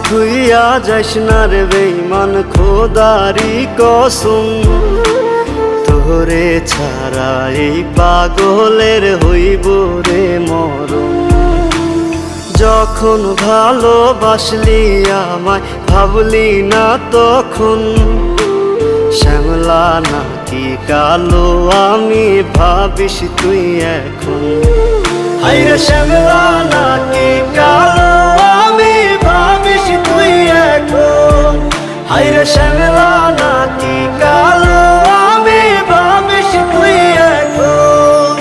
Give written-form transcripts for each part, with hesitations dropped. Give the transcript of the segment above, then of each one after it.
থুইয়া যাইস না রে বেঈমান, খোদারি কসম। তোরে ছাড়া এই পাগলের হইব রে মরণ। যখন ভালোবাসলি আমায় ভাবলি না তখন, শ্যামলা নাকি কালো আমি ভাবিস তুই এখন। হায়রে শ্যামলা নাকি কালো আমি ভাবিস তুই এখন। হায়রে শ্যামলা নাকি কালো আমি ভাবিস তুই এখন।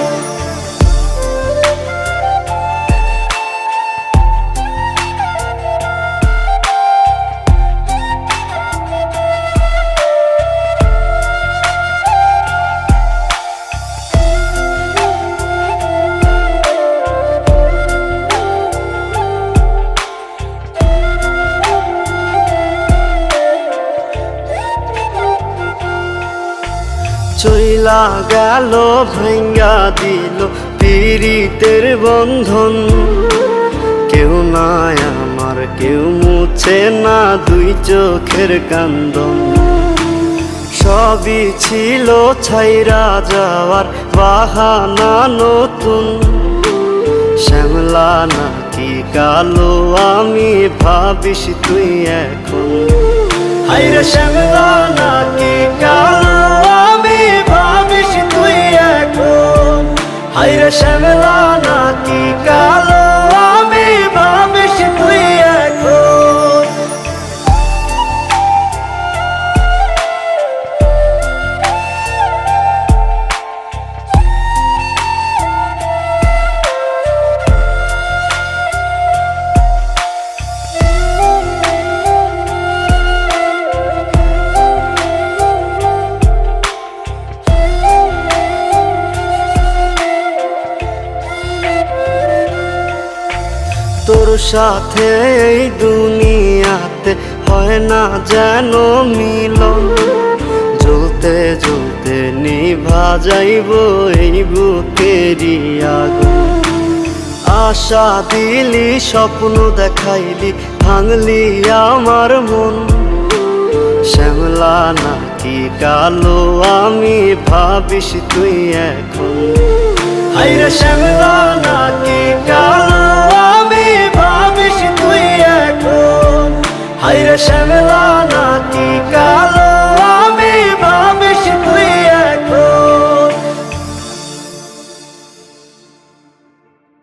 চইলা গেল ভাঙ্গা দিল পীড়িতের বন্ধন। কেউ নাই আমার, কেউ মুছে না দুই চোখের কান্দন। সবই ছিল ছাইরা যাওয়ার বাহানা নতুন। শ্যামলা নাকি কালো আমি ভাবিস তুই এখন। হায়রে শ্যামলা নাকি কালো আমি ভাবিস তুই এখন। হায়রে শ্যামলা নাকি কালো আমি ভাবিস তুই এখন। তোর সাথে এই দুনিয়াতে হয় না যেন মিলন। জ্বলতে জ্বলতে নিভা যাইব এই বুকেরই আগুন। আশা দিলি, স্বপ্ন দেখাইলি, ভাঙলি আমার মন। শ্যামলা নাকি কালো আমি ভাবিস তুই এখন। হায়রে শ্যামলা নাকি কালো আমি ভাবিস তুই এখন। হায়রে শ্যামলা